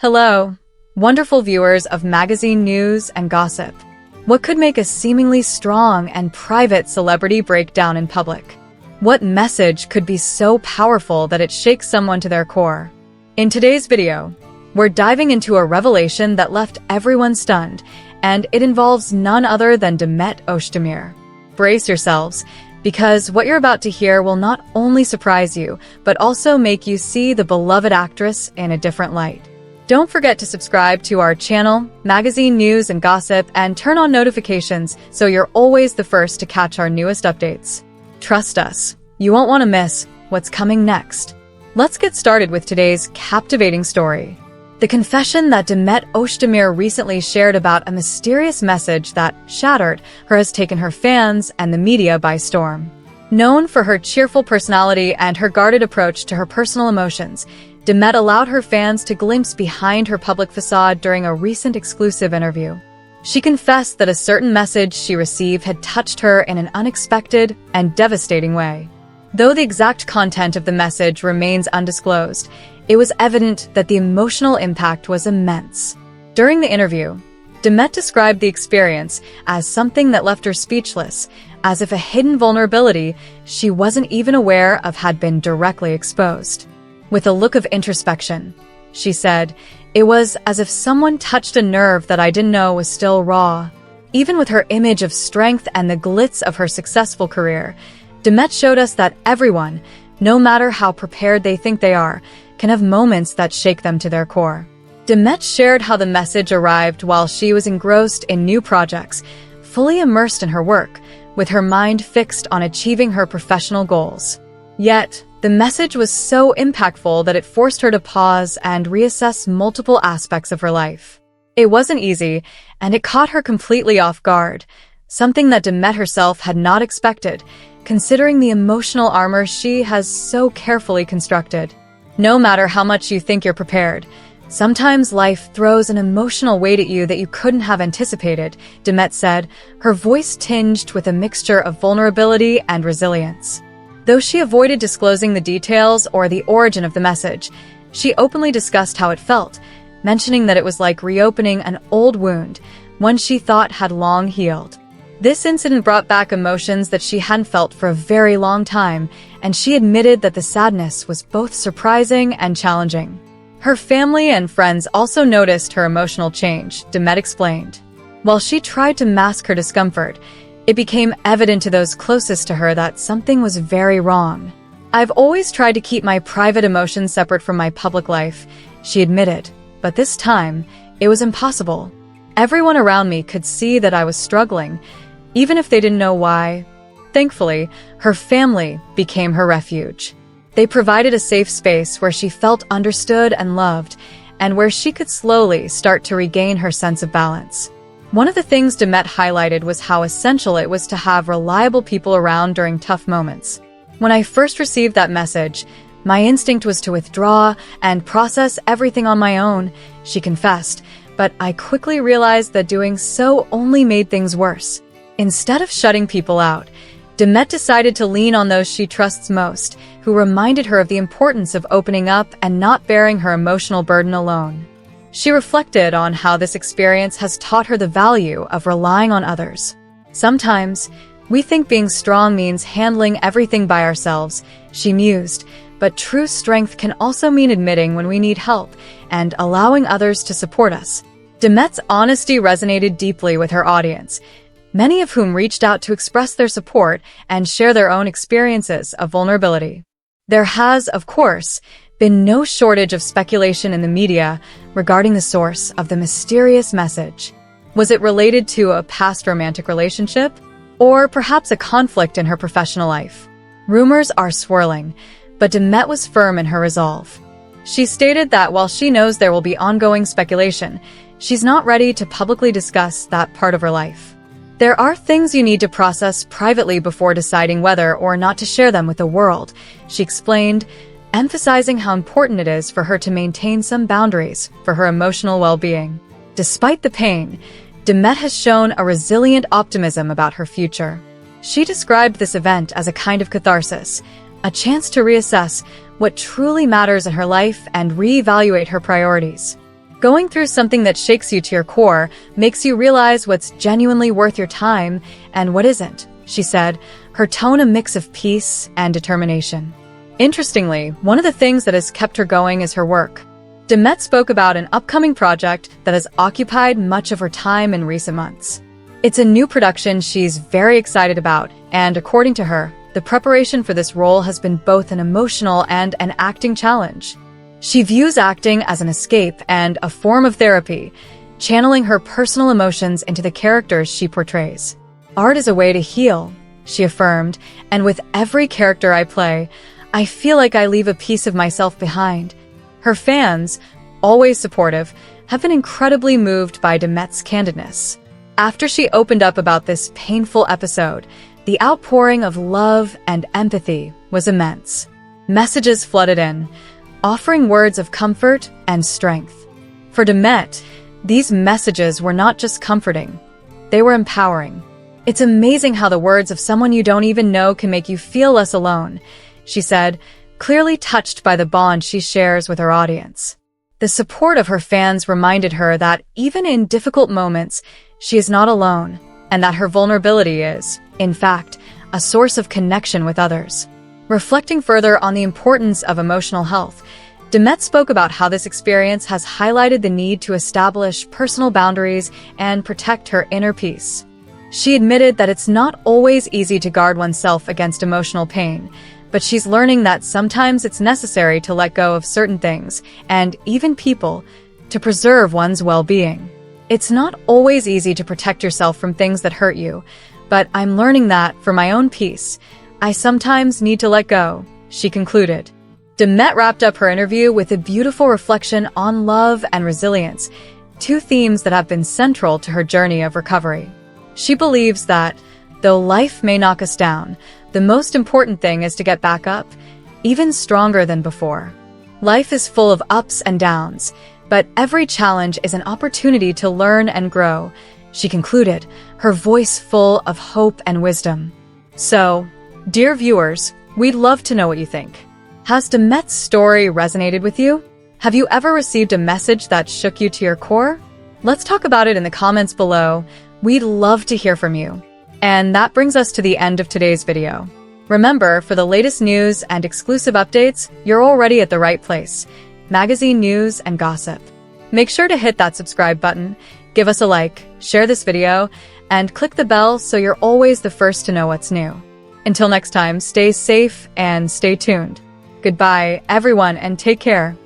Hello, wonderful viewers of magazine news and gossip. What could make a seemingly strong and private celebrity break down in public? What message could be so powerful that it shakes someone to their core? In today's video, we're diving into a revelation that left everyone stunned, and it involves none other than Demet Özdemir. Brace yourselves, because what you're about to hear will not only surprise you, but also make you see the beloved actress in a different light. Don't forget to subscribe to our channel, Magazine News and Gossip, and turn on notifications so you're always the first to catch our newest updates. Trust us, you won't want to miss what's coming next. Let's get started with today's captivating story. The confession that Demet Özdemir recently shared about a mysterious message that shattered her has taken her fans and the media by storm. Known for her cheerful personality and her guarded approach to her personal emotions, Demet allowed her fans to glimpse behind her public facade during a recent exclusive interview. She confessed that a certain message she received had touched her in an unexpected and devastating way. Though the exact content of the message remains undisclosed, it was evident that the emotional impact was immense. During the interview, Demet described the experience as something that left her speechless, as if a hidden vulnerability she wasn't even aware of had been directly exposed. With a look of introspection, she said, "It was as if someone touched a nerve that I didn't know was still raw." Even with her image of strength and the glitz of her successful career, Demet showed us that everyone, no matter how prepared they think they are, can have moments that shake them to their core. Demet shared how the message arrived while she was engrossed in new projects, fully immersed in her work, with her mind fixed on achieving her professional goals. Yet, the message was so impactful that it forced her to pause and reassess multiple aspects of her life. It wasn't easy, and it caught her completely off guard, something that Demet herself had not expected, considering the emotional armor she has so carefully constructed. No matter how much you think you're prepared, sometimes life throws an emotional weight at you that you couldn't have anticipated, Demet said, her voice tinged with a mixture of vulnerability and resilience. Though she avoided disclosing the details or the origin of the message, she openly discussed how it felt, mentioning that it was like reopening an old wound, one she thought had long healed. This incident brought back emotions that she hadn't felt for a very long time, and she admitted that the sadness was both surprising and challenging. Her family and friends also noticed her emotional change, Demet explained. While she tried to mask her discomfort, it became evident to those closest to her that something was very wrong. "I've always tried to keep my private emotions separate from my public life," she admitted, but this time, it was impossible. Everyone around me could see that I was struggling, even if they didn't know why. Thankfully, her family became her refuge. They provided a safe space where she felt understood and loved, and where she could slowly start to regain her sense of balance. One of the things Demet highlighted was how essential it was to have reliable people around during tough moments. "When I first received that message, my instinct was to withdraw and process everything on my own," she confessed, "but I quickly realized that doing so only made things worse." Instead of shutting people out, Demet decided to lean on those she trusts most, who reminded her of the importance of opening up and not bearing her emotional burden alone. She reflected on how this experience has taught her the value of relying on others. "Sometimes, we think being strong means handling everything by ourselves," she mused, "but true strength can also mean admitting when we need help and allowing others to support us." Demet's honesty resonated deeply with her audience, many of whom reached out to express their support and share their own experiences of vulnerability. There has, of course, been no shortage of speculation in the media regarding the source of the mysterious message. Was it related to a past romantic relationship? Or perhaps a conflict in her professional life? Rumors are swirling, but Demet was firm in her resolve. She stated that while she knows there will be ongoing speculation, she's not ready to publicly discuss that part of her life. "There are things you need to process privately before deciding whether or not to share them with the world," she explained, emphasizing how important it is for her to maintain some boundaries for her emotional well-being. Despite the pain, Demet has shown a resilient optimism about her future. She described this event as a kind of catharsis, a chance to reassess what truly matters in her life and reevaluate her priorities. Going through something that shakes you to your core makes you realize what's genuinely worth your time and what isn't, she said, her tone a mix of peace and determination. Interestingly, one of the things that has kept her going is her work. Demet spoke about an upcoming project that has occupied much of her time in recent months. It's a new production she's very excited about, and according to her, the preparation for this role has been both an emotional and an acting challenge. She views acting as an escape and a form of therapy, channeling her personal emotions into the characters she portrays. Art is a way to heal, she affirmed, and with every character I play, I feel like I leave a piece of myself behind. Her fans, always supportive, have been incredibly moved by Demet's candidness. After she opened up about this painful episode, the outpouring of love and empathy was immense. Messages flooded in, offering words of comfort and strength. For Demet, these messages were not just comforting, they were empowering. It's amazing how the words of someone you don't even know can make you feel less alone, she said, clearly touched by the bond she shares with her audience. The support of her fans reminded her that even in difficult moments, she is not alone, and that her vulnerability is, in fact, a source of connection with others. Reflecting further on the importance of emotional health, Demet spoke about how this experience has highlighted the need to establish personal boundaries and protect her inner peace. She admitted that it's not always easy to guard oneself against emotional pain, but she's learning that sometimes it's necessary to let go of certain things, and even people, to preserve one's well-being. It's not always easy to protect yourself from things that hurt you, but I'm learning that, for my own peace, I sometimes need to let go, she concluded. Demet wrapped up her interview with a beautiful reflection on love and resilience, two themes that have been central to her journey of recovery. She believes that, though life may knock us down, the most important thing is to get back up, even stronger than before. Life is full of ups and downs, but every challenge is an opportunity to learn and grow, she concluded, her voice full of hope and wisdom. So, dear viewers, we'd love to know what you think. Has Demet's story resonated with you? Have you ever received a message that shook you to your core? Let's talk about it in the comments below. We'd love to hear from you. And that brings us to the end of today's video. Remember, for the latest news and exclusive updates, you're already at the right place. Magazine news and gossip. Make sure to hit that subscribe button, give us a like, share this video, and click the bell so you're always the first to know what's new. Until next time, stay safe and stay tuned. Goodbye, everyone, and take care.